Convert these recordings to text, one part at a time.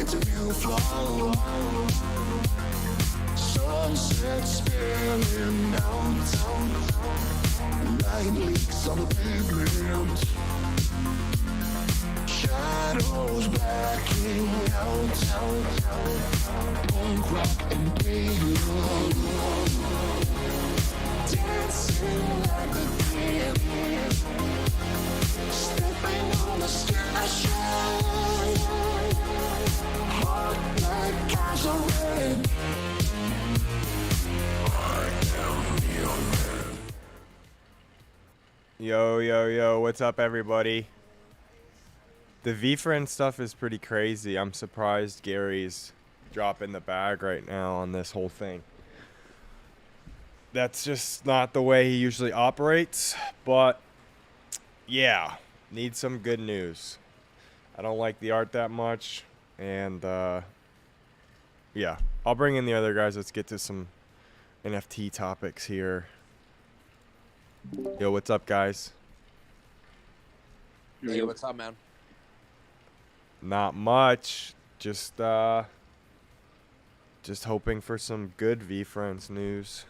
It's a new flow. Sunset spilling downtown. Light leaks on the pavement. Shadows blacking out. Punk rock and pale. Dancing like a kid. Stepping on the stage. Hot like gasoline. I am neon man. Yo, what's up, everybody? The VeeFriends stuff is pretty crazy. I'm surprised Gary's dropping the bag right now on this whole thing. That's just not the way he usually operates, but yeah, need some good news. I don't like the art that much, and yeah, I'll bring in the other guys. Let's get to some NFT topics here. Yo, what's up, guys? Hey, what's up, man? Not much. Just hoping for some good VeeFriends news.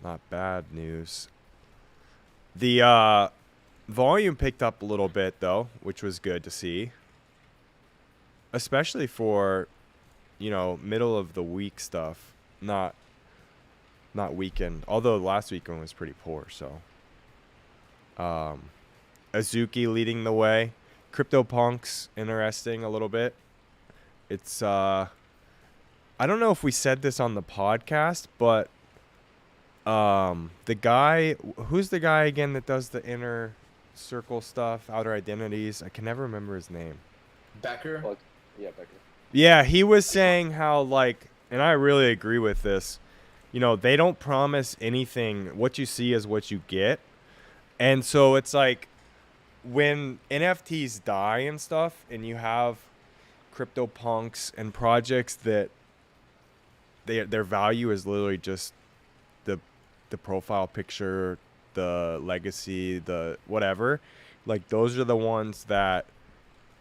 Not bad news. The volume picked up a little bit though, which was good to see. Especially for, middle of the week stuff. Not weekend. Although last weekend was pretty poor, so. Azuki leading the way. CryptoPunk's interesting a little bit. It's I don't know if we said this on the podcast, but the guy, who's the guy again that does the inner circle stuff, outer identities? I can never remember his name. Becker? Yeah, Becker. Yeah, he was saying how, and I really agree with this, they don't promise anything. What you see is what you get. And so it's like, when NFTs die and stuff, and you have CryptoPunks and projects that their value is literally just the profile picture, the legacy, the whatever, like those are the ones that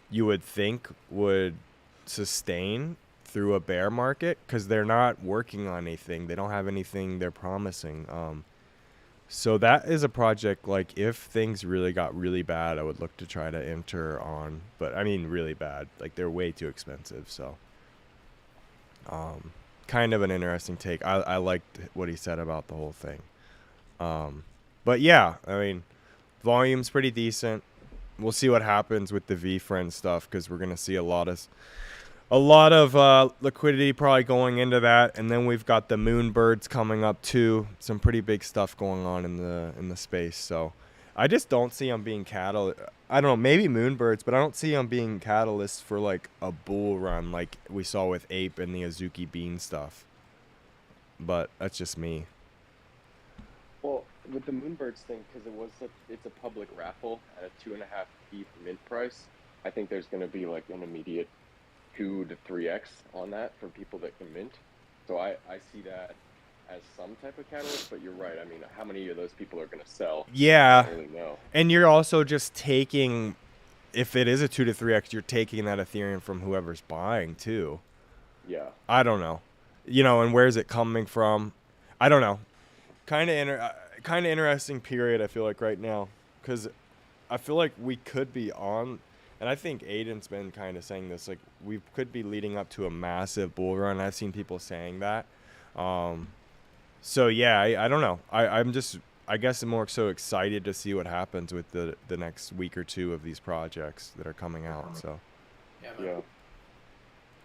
you would think would sustain through a bear market because they're not working on anything. They don't have anything they're promising. So that is a project, like, if things really got really bad, I would look to try to enter on. But, I mean, really bad. Like, they're way too expensive, so. Kind of an interesting take. I liked what he said about the whole thing. But, yeah, I mean, volume's pretty decent. We'll see what happens with the VeeFriends stuff because we're going to see a lot of liquidity probably going into that, and then we've got the Moonbirds coming up too. Some pretty big stuff going on in the space. So I just don't see them being catalyst. I don't know, maybe Moonbirds, but I don't see them being catalysts for like a bull run like we saw with Ape and the Azuki Bean stuff. But that's just me. Well, with the Moonbirds thing, because it's a public raffle at a 2.5 ETH mint price, I think there's going to be like an immediate 2 to 3x on that for people that can mint. So I see that as some type of catalyst, but you're right. I mean, how many of those people are going to sell? Yeah. I don't really know. And you're also just taking, if it is a 2 to 3x, you're taking that Ethereum from whoever's buying too. Yeah. I don't know. And where's it coming from? I don't know. Kind of interesting period, I feel like, right now. Because I feel like we could be on... And I think Aiden's been kind of saying this, like, we could be leading up to a massive bull run. I've seen people saying that. So, yeah, I don't know. I guess I'm more so excited to see what happens with the next week or two of these projects that are coming out. So, yeah.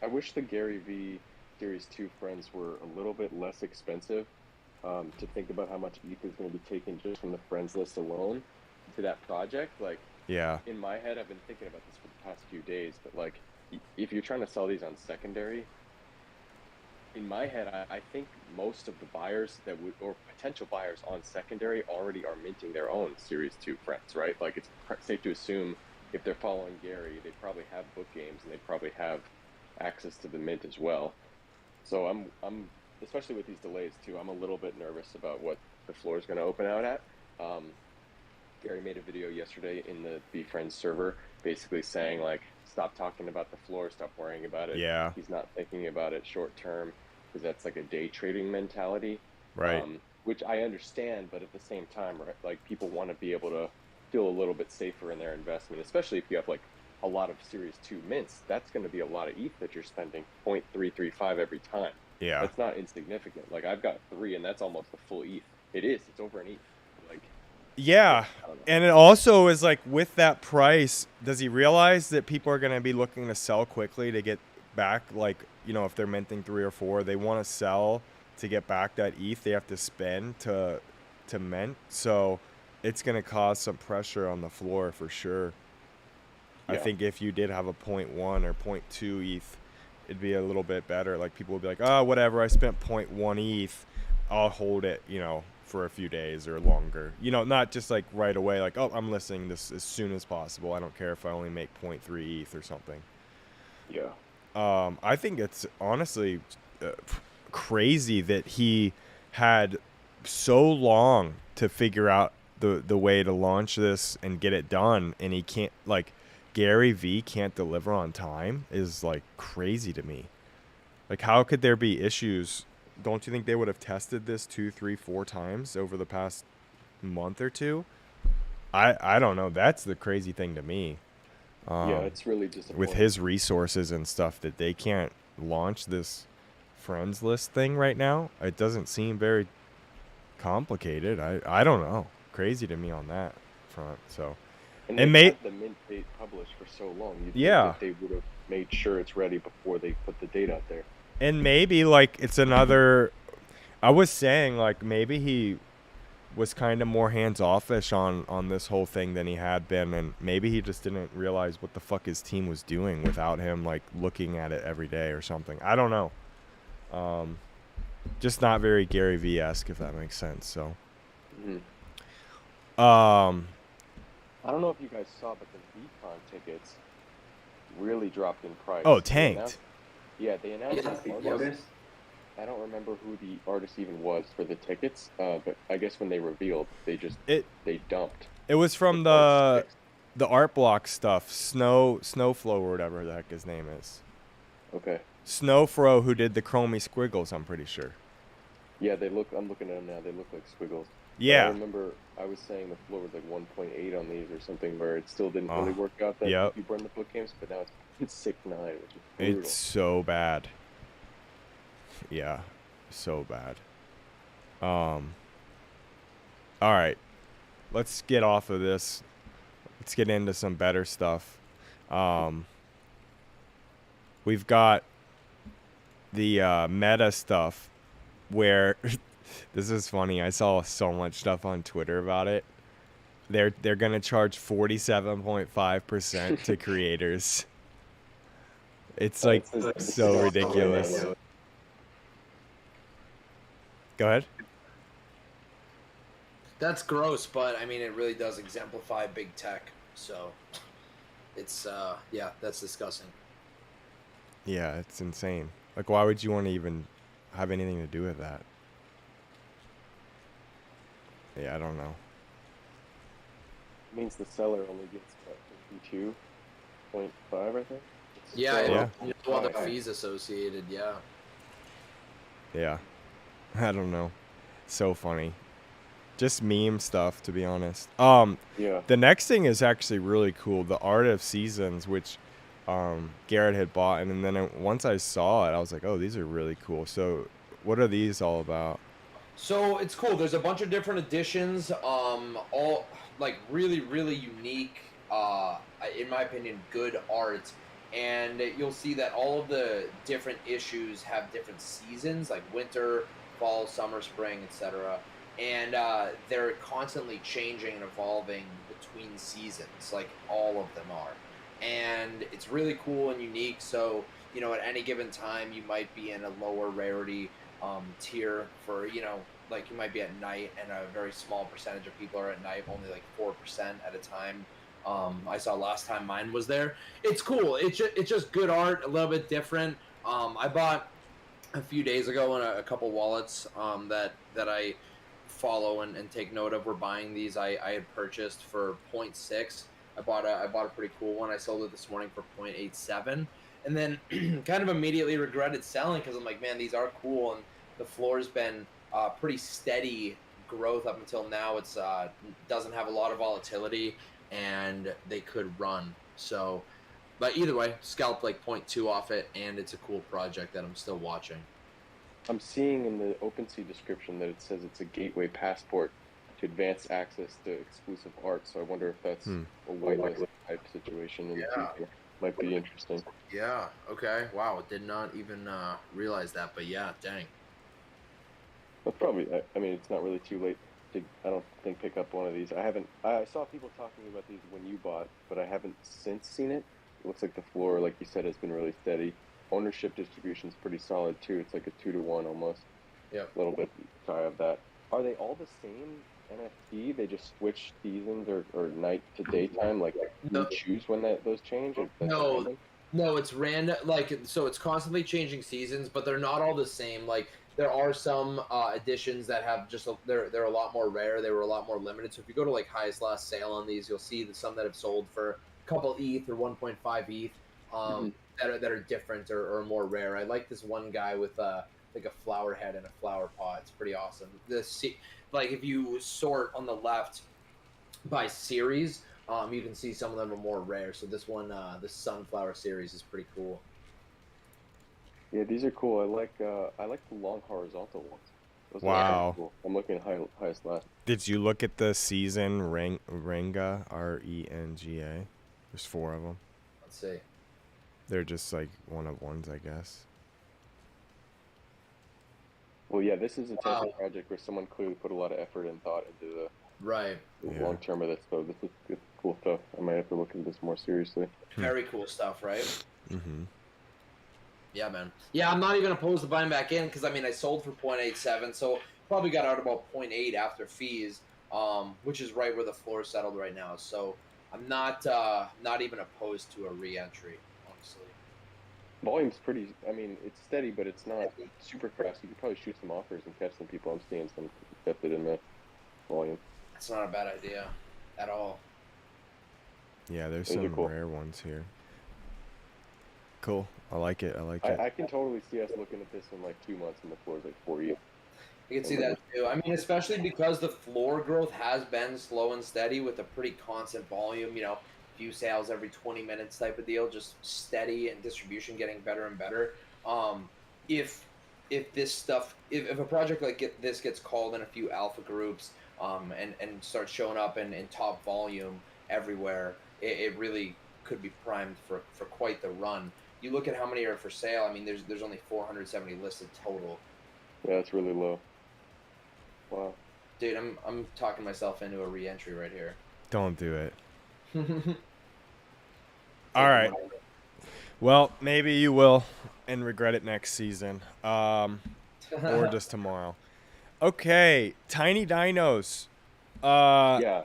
I wish the Gary V Series 2 friends were a little bit less expensive to think about how much ETH is going to be taken just from the friends list alone to that project. Like, yeah. In my head, I've been thinking about this for the past few days, but like, if you're trying to sell these on secondary, in my head, I think most of the buyers that would, or potential buyers on secondary already are minting their own Series 2 friends, right? Like, it's safe to assume if they're following Gary, they probably have book games and they probably have access to the mint as well. So I'm especially with these delays too, I'm a little bit nervous about what the floor is going to open out at. Gary made a video yesterday in the VeeFriends server basically saying, like, stop talking about the floor, stop worrying about it. Yeah. He's not thinking about it short term because that's like a day trading mentality. Right. Which I understand, but at the same time, right, like people want to be able to feel a little bit safer in their investment, especially if you have like a lot of Series 2 mints. That's going to be a lot of ETH that you're spending 0.335 every time. Yeah. That's not insignificant. Like I've got 3, and that's almost a full ETH. It is. It's over an ETH. Like, Yeah. I don't know. And it also is like with that price, does he realize that people are going to be looking to sell quickly to get back? Like, you know, if they're minting 3 or 4, they want to sell to get back that ETH they have to spend to mint. So it's going to cause some pressure on the floor for sure. I Yeah. think if you did have a 0.1 or 0.2 ETH, it'd be a little bit better. Like people would be like, oh, whatever, I spent 0.1 ETH, I'll hold it, you know, for a few days or longer. You know, not just like right away, like, oh, I'm listing this as soon as possible. I don't care if I only make 0.3 ETH or something. Yeah. I think it's honestly crazy that he had so long to figure out the way to launch this and get it done, and he can't, like, Gary V can't deliver on time is like crazy to me. Like, how could there be issues? Don't you think they would have tested this 2, 3, 4 times over the past month or two? I don't know. That's the crazy thing to me. Yeah, it's really disappointing. With his resources and stuff, that they can't launch this friends list thing right now. It doesn't seem very complicated. I don't know. Crazy to me on that front. So, And and they may had the mint date published for so long. You'd Yeah. think that they would have made sure it's ready before they put the date out there. and maybe like it's another. I was saying like maybe he was kind of more hands-offish on this whole thing than he had been, and maybe he just didn't realize what the fuck his team was doing without him like looking at it every day or something. I don't know. Just not very Gary V-esque, if that makes sense. So, Mhm. um, I don't know if you guys saw, but the VeeFriends tickets really dropped in price. oh, They tanked. announced- Yeah, they announced an artist. I don't remember who the artist even was for the tickets, but I guess when they revealed, they dumped. It was from the price fixed. the art block stuff, Snowflow or whatever the heck his name is. Okay. Snowfro, who did the Chromie Squiggles, I'm pretty sure. Yeah, I'm looking at them now. They look like squiggles. But I Yeah. remember I was saying the floor was like 1.8 on these or something, where it still didn't really work out that Yep. you burn the book games, but now it's 6.9, which is brutal. It's so bad. Yeah, so bad. All right, let's get off of this. Let's get into some better stuff. We've got the meta stuff where this is funny. I saw so much stuff on Twitter about it. They're gonna charge 47.5% to creators. It's like It's so ridiculous. Go ahead. That's gross, but I mean, it really does exemplify big tech. So it's, yeah, that's disgusting. Yeah, it's insane. Like, why would you want to even have anything to do with that? Yeah, I don't know. It means the seller only gets what, 52.5, I think. It's Yeah, so Yeah. and all the high. fees associated. Yeah. Yeah. I don't know. So funny. Just meme stuff, to be honest. Yeah. The next thing is actually really cool. The Art of Seasons, which Garrett had bought, and then once I saw it, I was like, oh, these are really cool. So what are these all about? So it's cool. There's a bunch of different editions, all like really, really unique, in my opinion, good art. And you'll see that all of the different issues have different seasons, like winter, fall, summer, spring, etc. And they're constantly changing and evolving between seasons, like all of them are. And it's really cool and unique. So, you know, at any given time, you might be in a lower rarity tier for, you know, like you might be at night, and a very small percentage of people are at night, only like 4% at a time. I saw last time mine was there. It's cool. It's just good art, a little bit different. I bought a few days ago in a couple wallets that I follow and take note of. We're buying these. I had purchased for 0.6 I bought a pretty cool one. I sold it this morning for 0.87, and then kind of immediately regretted selling because I'm like, man, these are cool, and the floor's been pretty steady growth up until now. It's doesn't have a lot of volatility, and they could run. So, but either way, scalped like zero point 0.2 off it, and it's a cool project that I'm still watching. I'm seeing in the OpenSea description that it says it's a gateway passport to advanced access to exclusive art. So I wonder if that's Hmm. a whitelist type situation in the Yeah. future. Might be interesting. Yeah. Okay. Wow. Did not even realize that, but yeah. Dang. That's probably. I mean, it's not really too late to. I don't think pick up one of these. I haven't. I saw people talking about these when you bought, but I haven't since seen it. It looks like the floor, like you said, has been really steady. Ownership distribution's pretty solid too. It's like a 2-to-1 almost. Yep. A little bit shy of that. Are they all the same NFT? They just switch seasons or night to daytime? Like, No. you choose when those change? Or that's No. random? No, it's random. Like, so it's constantly changing seasons, but they're not all the same. Like, there are some editions that have just they're a lot more rare. They were a lot more limited. So if you go to like highest last sale on these, you'll see that some that have sold for a couple ETH or 1.5 ETH Mhm. that are different or more rare. I like this one guy with like a flower head and a flower pot. It's pretty awesome. Like if you sort on the left by series, you can see some of them are more rare. So this one, the sunflower series, is pretty cool. Yeah, these are cool. I like the long horizontal ones. Those are Yeah. pretty Wow. cool. I'm looking at highest last. Did you look at the season Renga, Renga? There's 4 of them. Let's see. They're just like one of ones, I guess. Well, yeah, this is a type Wow. of project where someone clearly put a lot of effort and thought into Right. the Yeah. long term of this. So this is good, cool stuff. I might have to look into this more seriously. Very cool stuff, right? Mm-hmm. Yeah, man. Yeah, I'm not even opposed to buying back in because I mean I sold for 0.87, so probably got out about 0.8 after fees, which is right where the floor is settled right now. So I'm not even opposed to a re-entry, honestly. Volume's pretty. I mean, it's steady, but it's not super fast. You could probably shoot some offers and catch some people. I'm seeing some accepted in the volume. That's not a bad idea at all. Yeah, there's Those are some cool. rare ones here. Cool. I like it. I like it. I can totally see us looking at this in like 2 months and the floor's like 4 years. You can see that too. I mean, especially because the floor growth has been slow and steady with a pretty constant volume, few sales every 20 minutes type of deal, just steady and distribution getting better and better. If this stuff, if a project like this gets called in a few alpha groups, and starts showing up in top volume everywhere, it really could be primed for quite the run. You look at how many are for sale. I mean, there's only 470 listed total. Yeah, it's really low. Wow. Dude, I'm talking myself into a re-entry right here. Don't do it. All right. Well, maybe you will and regret it next season. Or just tomorrow. Okay, Tiny Dinos. Yeah.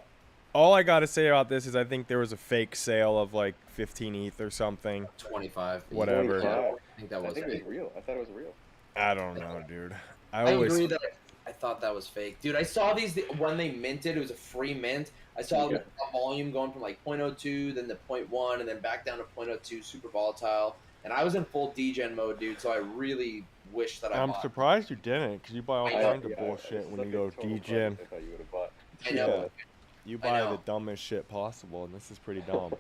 All I gotta say about this is I think there was a fake sale of like 15 ETH or something. 25. Whatever. Yeah, 25. I think that I was think it fake. was real. I thought it was real. I don't know, dude. I I always agree that I thought that was fake. Dude, I saw these when they minted. It was a free mint. I saw Yeah. the volume going from like 0.02, then the 0.1, and then back down to 0.02, super volatile. And I was in full degen mode, dude, so I really wish that I I'm bought. surprised you didn't, because you buy all I kinds know. of bullshit when such you a go total degen. project I thought you would have bought. I know. Yeah. You buy know. the dumbest shit possible, and this is pretty dumb.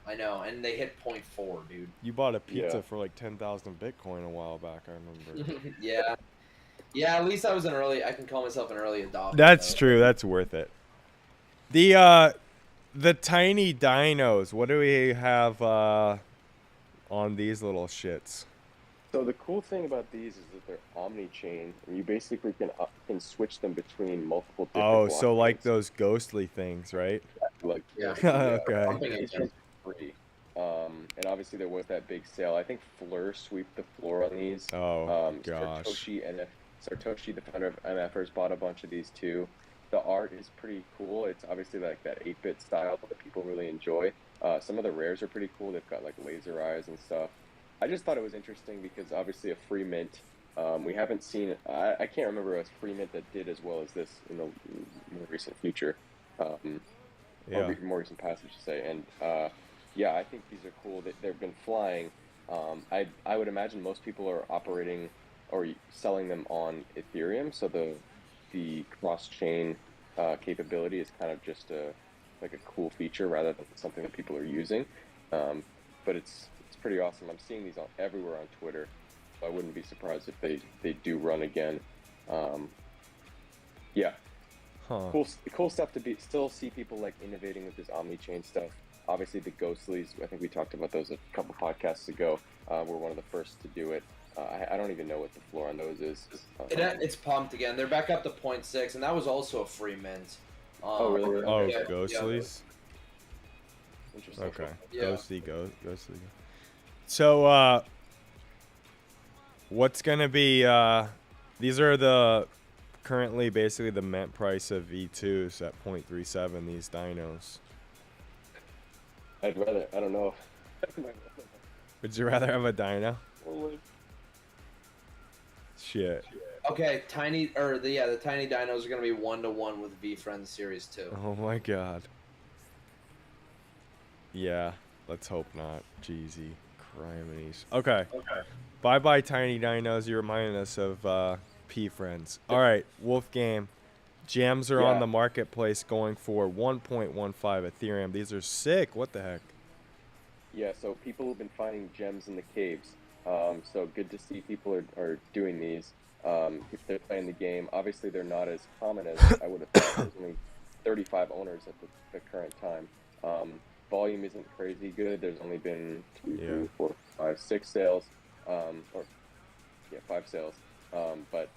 I know. And they hit 0.4, dude. You bought a pizza Yeah. for like 10,000 Bitcoin a while back, I remember. Yeah. Yeah, at least I was I can call myself an early adopter. That's though. true. That's worth it. The Tiny Dinos. What do we have on these little shits? So the cool thing about these is that they're omni-chain, and you basically can switch them between multiple different. Oh, so like blockchains. those ghostly things, right? Like Yeah. Okay. Pumping These engine. are free. And obviously there was that big sale. I think Fleur swept the floor on these. Oh, gosh. Satoshi, the founder of MFers, bought a bunch of these too. The art is pretty cool. It's obviously like that 8-bit style that people really enjoy. Some of the rares are pretty cool. They've got like laser eyes and stuff. I just thought it was interesting because obviously a free mint. We haven't seen. I can't remember a free mint that did as well as this in the more recent future. Yeah. more recent passage to say. And yeah, I think these are cool. They've been flying. I would imagine most people are operating or selling them on Ethereum, so the cross chain capability is kind of just like a cool feature rather than something that people are using. But it's pretty awesome. I'm seeing these everywhere on Twitter. So I wouldn't be surprised if they do run again. Yeah, Huh. cool stuff to still see people like innovating with this omni-chain stuff. Obviously, the Ghostlies, I think we talked about those a couple podcasts ago. We're one of the first to do it. I don't even know what the floor on those is. It's pumped again. They're back up to 0.6, and that was also a free mint. Oh, really? Oh, Yeah, Ghostlies. Interesting. Okay. Yeah. Ghostly. So, what's gonna be? These are currently basically the mint price of V2s at 0.37. These dinos. I don't know. Would you rather have a dino? Well, Shit. Okay, the tiny dinos are gonna be 1-to-1 with VeeFriends Series 2. Oh my god. Yeah, let's hope not. Jeezy. Criminies. Okay. Bye bye, tiny dinos. You reminded us of P-Friends. Alright, Wolf Game. Gems are on Yeah. the marketplace going for 1.15 Ethereum. These are sick. What the heck? Yeah, so people have been finding gems in the caves. So good to see people are doing these. If they're playing the game, obviously they're not as common as I would have thought. There's only 35 owners at the current time. Volume isn't crazy good. There's only been 2, 3, 4, 5, 6 sales. 5 sales. But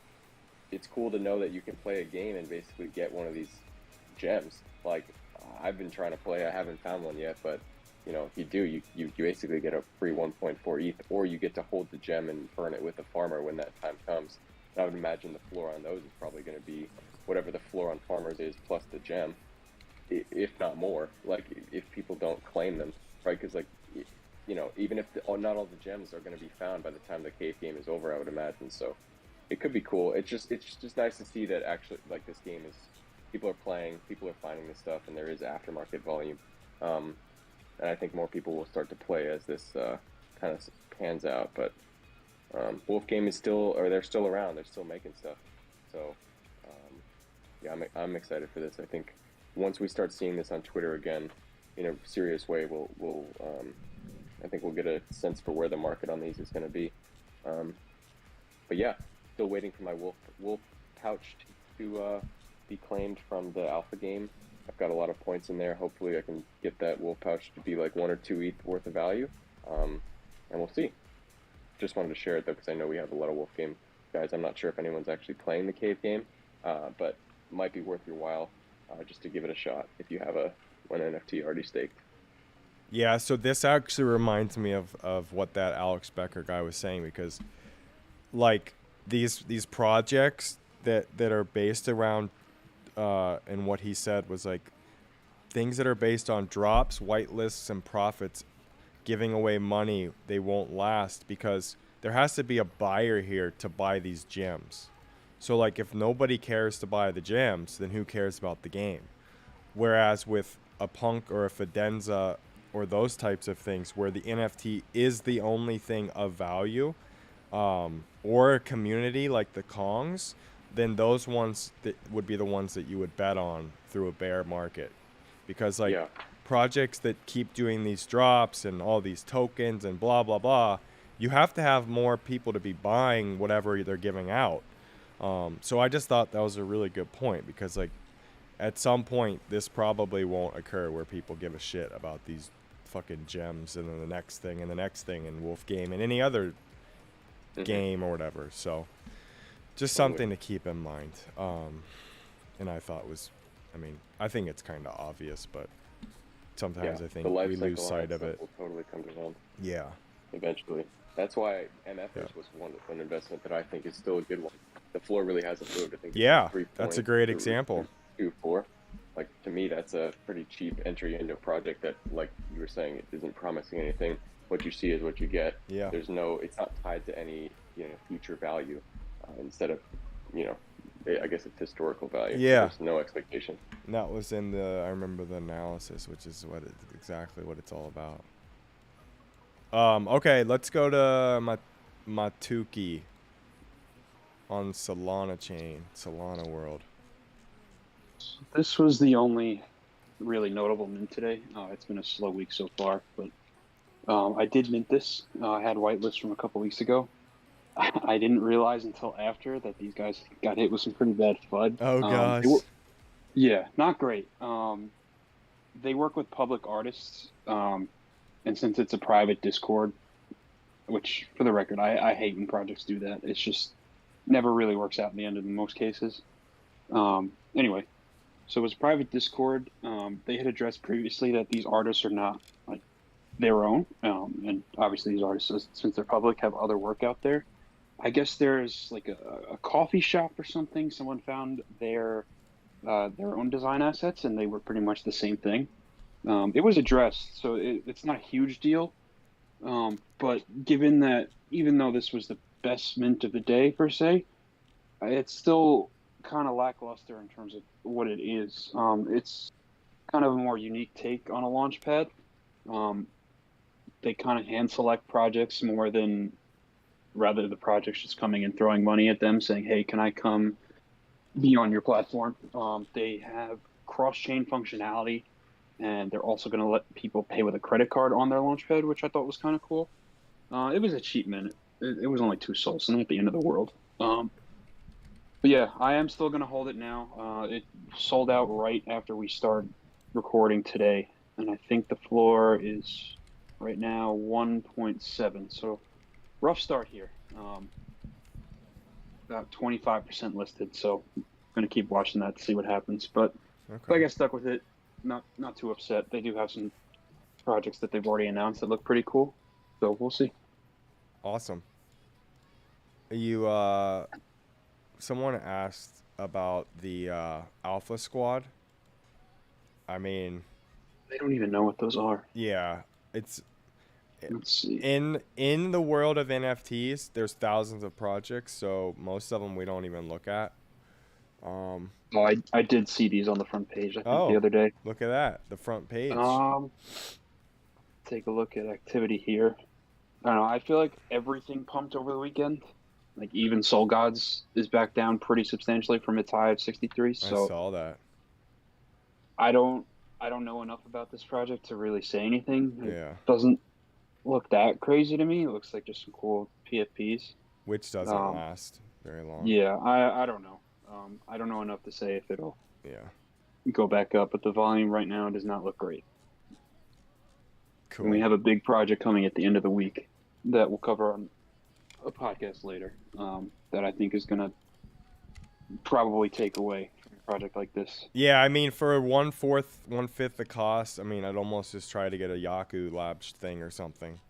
it's cool to know that you can play a game and basically get one of these gems. Like, I've been trying to play, I haven't found one yet, but you know, if you do, you basically get a free 1.4 ETH, or you get to hold the gem and burn it with a farmer when that time comes. And I would imagine the floor on those is probably going to be whatever the floor on farmers is plus the gem, if not more. Like, if people don't claim them, right? Because, like, you know, even if not all the gems are going to be found by the time the cave game is over, I would imagine. So it could be cool. It's just nice to see that actually, like, this game is, people are playing, people are finding this stuff, and there is aftermarket volume. And I think more people will start to play as this kind of pans out. But Wolf Game is they're still around. They're still making stuff. So yeah, I'm excited for this. I think once we start seeing this on Twitter again in a serious way, I think we'll get a sense for where the market on these is going to be. But yeah, still waiting for my wolf pouch to be claimed from the alpha game. I've got a lot of points in there. Hopefully I can get that wolf pouch to be like 1 or 2 ETH worth of value. And we'll see. Just wanted to share it though, because I know we have a lot of Wolf Game guys. I'm not sure if anyone's actually playing the cave game, but it might be worth your while just to give it a shot if you have one NFT already staked. Yeah, so this actually reminds me of what that Alex Becker guy was saying, because like these projects that are based around and what he said was like things that are based on drops, whitelists, and profits giving away money, they won't last because there has to be a buyer here to buy these gems. So like if nobody cares to buy the gems, then who cares about the game? Whereas with a Punk or a Fidenza or those types of things where the NFT is the only thing of value, or a community like the Kongs, then those ones that would be the ones that you would bet on through a bear market. Because like projects that keep doing these drops and all these tokens and blah, blah, blah, you have to have more people to be buying whatever they're giving out. So I just thought that was a really good point, because like at some point this probably won't occur where people give a shit about these fucking gems and then the next thing and the next thing and Wolf Game and any other game or whatever. So just something to keep in mind. And I thought I think it's kind of obvious, but sometimes I think we lose sight of it. Will totally come to them. Yeah. Eventually. That's why MFers was one investment that I think is still a good one. The floor really hasn't moved. I think. Yeah, that's a great example. 2.4. Like, to me, that's a pretty cheap entry into a project that, like you were saying, it isn't promising anything. What you see is what you get. Yeah. It's not tied to any, future value. Instead of, I guess it's historical value. Yeah. There's no expectation. That was in I remember the analysis, which is exactly what it's all about. Okay, let's go to Matuki on Solana chain, Solana world. This was the only really notable mint today. It's been a slow week so far, but I did mint this. I had whitelist from a couple weeks ago. I didn't realize until after that these guys got hit with some pretty bad FUD. Oh gosh. Yeah, not great. They work with public artists, and since it's a private Discord, which for the record, I hate when projects do that. It's just never really works out in the end in most cases. Anyway, so it was private Discord. They had addressed previously that these artists are not like their own, and obviously these artists, since they're public, have other work out there. I guess there's like a coffee shop or something. Someone found their own design assets, and they were pretty much the same thing. It was addressed, so it's not a huge deal. But given that, even though this was the best mint of the day per se, it's still kind of lackluster in terms of what it is. It's kind of a more unique take on a launch pad. They kind of hand select projects more than rather the projects just coming and throwing money at them saying, hey, can I come be on your platform? They have cross-chain functionality, and they're also going to let people pay with a credit card on their launchpad, which I thought was kind of cool. It was a cheap mint. It was only 2 sols, so not the end of the world. But yeah, I am still going to hold it now. It sold out right after we started recording today, and I think the floor is right now 1.7. So rough start here. About 25% listed, so I'm going to keep watching that to see what happens. But if I get stuck with it, not too upset. They do have some projects that they've already announced that look pretty cool, so we'll see. Awesome. Someone asked about the Alpha Squad. I mean, They don't even know what those are. yeah, it's Let's see. in the world of NFTs, there's thousands of projects, so most of them we don't even look at. Oh, I did see these on the front page, I think, the other day. Look at that, the front page. Take a look at activity here. I don't know. I feel like everything pumped over the weekend. Like even Soul Gods is back down pretty substantially from its high of 63. So I saw that. I don't know enough about this project to really say anything. Yeah. It doesn't look that crazy to me. It looks like just some cool PFPs. Which doesn't last very long. Yeah, I don't know. I don't know enough to say if it'll go back up, but the volume right now does not look great. Cool. And we have a big project coming at the end of the week that we'll cover on a podcast later, that I think is going to probably take away from a project like this. Yeah, I mean, for 1/5 the cost, I mean, I'd almost just try to get a Yaku Labs thing or something.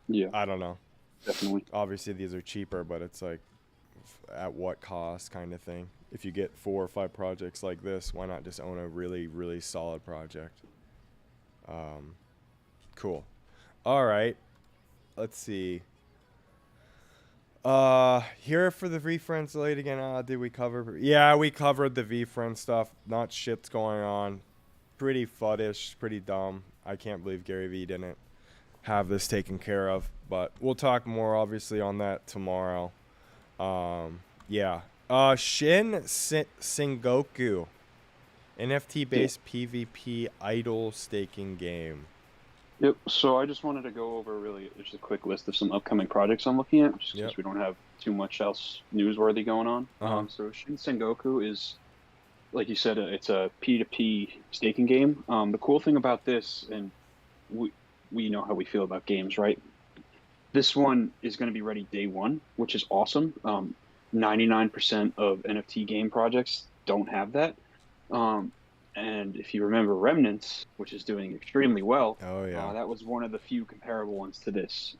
Yeah, I don't know. definitely. Obviously, these are cheaper, but it's like, at what cost kind of thing. If you get 4 or 5 projects like this, why not just own a really, really solid project? Cool. All right. Let's see. Here for the VeeFriends late again. Did we cover? Yeah, we covered the VeeFriends stuff. Not shit's going on. Pretty fuddish, pretty dumb. I can't believe Gary Vee didn't have this taken care of, but we'll talk more obviously on that tomorrow. Yeah. Shin Sengoku, NFT based PvP idle staking game. Yep. So I just wanted to go over really just a quick list of some upcoming projects I'm looking at, just because we don't have too much else newsworthy going on. So Shin Sengoku is, like you said, it's a P2P staking game. The cool thing about this, and we know how we feel about games, right? This one is going to be ready day one, which is awesome. 99% of NFT game projects don't have that. And if you remember Remnants, which is doing extremely well, that was one of the few comparable ones to this,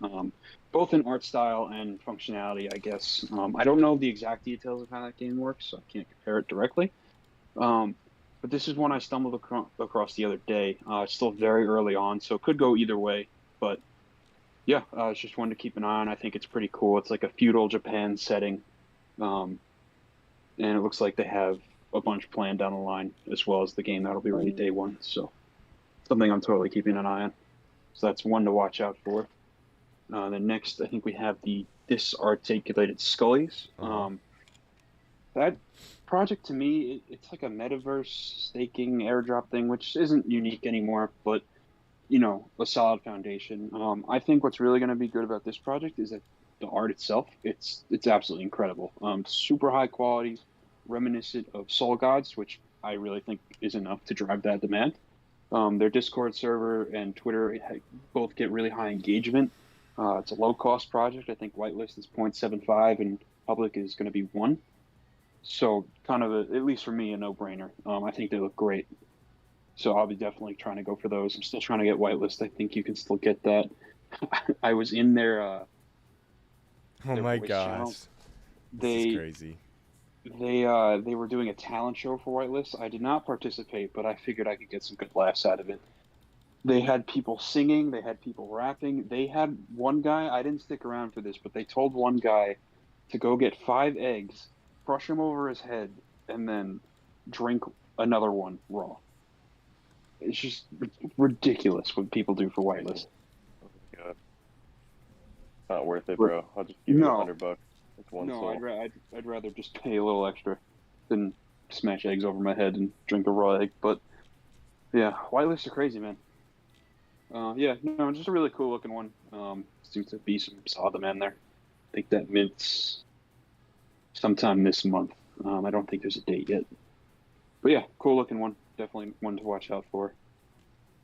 both in art style and functionality, I guess. I don't know the exact details of how that game works, so I can't compare it directly. But this is one I stumbled across the other day. It's still very early on, so it could go either way. But yeah, it's just one to keep an eye on. I think it's pretty cool. It's like a feudal Japan setting. and it looks like they have a bunch planned down the line, as well as the game that'll be ready day one. So something I'm totally keeping an eye on. So that's one to watch out for. Then next, I think we have the disarticulated Scullies. That project to me, it's like a metaverse staking airdrop thing, which isn't unique anymore, but a solid foundation. I think what's really going to be good about this project is that the art itself, it's absolutely incredible. Super high quality, reminiscent of Soul Gods, which I really think is enough to drive that demand. Their Discord server and Twitter both get really high engagement. It's a low cost project. I think whitelist is 0.75 and public is going to be 1. So kind of, at least for me, a no-brainer. I think they look great. So I'll be definitely trying to go for those. I'm still trying to get whitelist. I think you can still get that. I was in their Oh their my voice gosh. channel. This is crazy. They were doing a talent show for whitelist. I did not participate, but I figured I could get some good laughs out of it. They had people singing, they had people rapping. They had one guy, I didn't stick around for this, but they told one guy to go get 5 eggs, crush them over his head, and then drink another one raw. It's just ridiculous what people do for whitelist. Oh my God. Not worth it, bro. I'll just give you No. $100. It's one No, soul. I'd rather just pay a little extra than smash eggs over my head and drink a raw egg. But yeah, whitelists are crazy, man. Yeah, no, just a really cool looking one. Seems to be some solid demand there. I think that mints sometime this month. I don't think there's a date yet. But yeah, cool looking one. Definitely one to watch out for.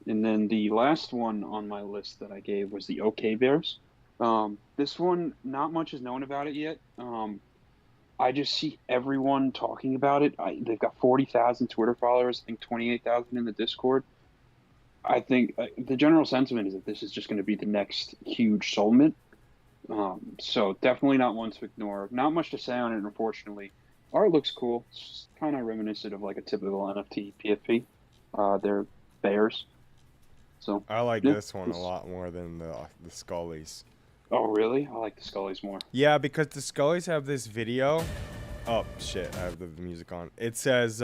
And then the last one on my list that I gave was the OK Bears. This one, not much is known about it yet. I just see everyone talking about it. They've got 40,000 Twitter followers, I think 28,000 in the Discord. I think the general sentiment is that this is just going to be the next huge Soulmint. So definitely not one to ignore. Not much to say on it, unfortunately. Art looks cool. It's kind of reminiscent of like a typical NFT PFP. They're bears. So I like yeah, this one a lot more than the Scullies. Oh, really? I like the Scullies more. Yeah, because the Scullies have this video. Oh shit, I have the music on. It says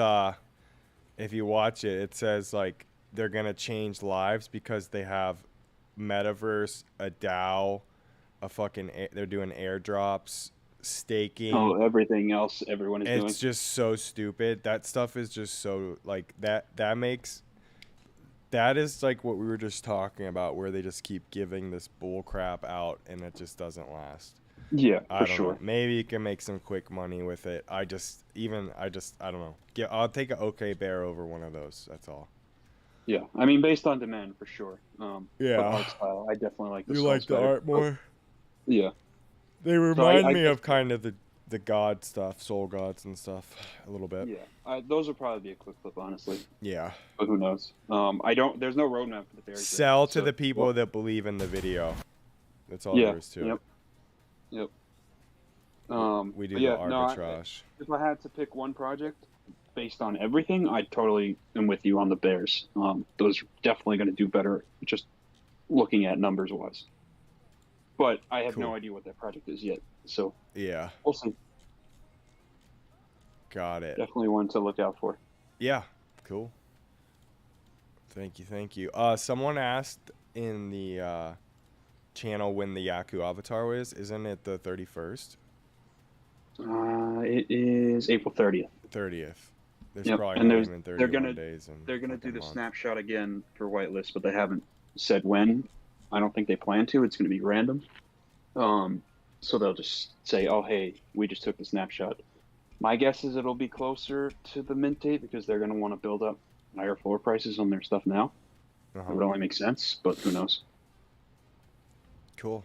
if you watch it, it says like they're gonna change lives because they have metaverse, a DAO, they're doing airdrops, staking. Oh, everything else everyone is doing. It's just so stupid. That stuff is just so like that is like what we were just talking about, where they just keep giving this bull crap out and it just doesn't last. Yeah, I for don't sure. know. Maybe you can make some quick money with it. I don't know. I'll take an OK Bear over one of those. That's all. Yeah, I mean, based on demand, for sure. Yeah. But art style, I definitely like the You Skulls like the better. art more? Yeah. They remind I me guess- of kind of the god stuff, soul gods and stuff, a little bit. Yeah, those would probably be a quick flip, honestly. Yeah. But who knows? There's no roadmap for the Bears. yet, Sell to so- the people that believe in the video. That's all Yeah, there is to it. Yep. We do but the yeah, no, arbitrage. if I had to pick one project based on everything, I totally am with you on the Bears. Those are definitely going to do better, just looking at numbers wise. But I have Cool. no idea what that project is yet, so Yeah. we'll see. Got it. Definitely one to look out for. Yeah. Cool. Thank you. Someone asked in the channel when the Yaku avatar was. Isn't it the 31st? It is April 30th. 30th. There's Yep, probably and not there's- even they're 31 gonna- days. They're going to do the month. snapshot again for whitelist, but they haven't said when. I don't think they plan to. It's going to be random. So they'll just say, "Oh, hey, we just took the snapshot." My guess is it'll be closer to the mint date because they're going to want to build up higher floor prices on their stuff now. It would only make sense, but who knows? Cool.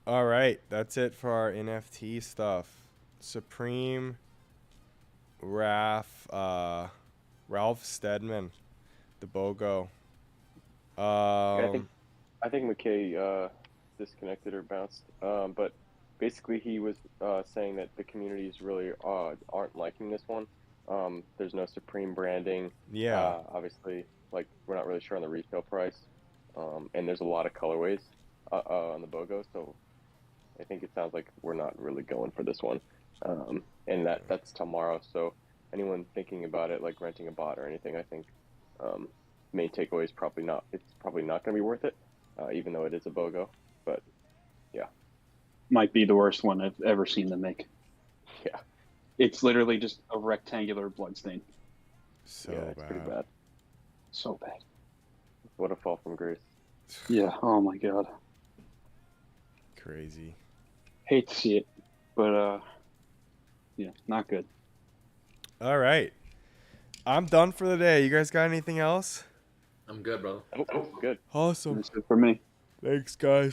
All right, that's it for our NFT stuff. Supreme, Ralph Steadman, the BOGO. I think McKay disconnected or bounced. But basically, he was saying that the communities really aren't liking this one. There's no Supreme branding. Yeah. Obviously, like we're not really sure on the retail price. And there's a lot of colorways on the BOGO, so I think it sounds like we're not really going for this one. And that's tomorrow. So anyone thinking about it, like renting a bot or anything, I think main takeaway is probably not. It's probably not going to be worth it, even though it is a BOGO. But yeah, Might be the worst one I've ever seen them make. yeah, It's literally just a rectangular bloodstain. So yeah, it's pretty bad. So bad. What a fall from grace. Yeah. Oh my god. Crazy. Hate to see it, but yeah, not good. All right. I'm done for the day. You guys got anything else? I'm good, brother. Oh, good. Awesome. That's it for me. Thanks, guys.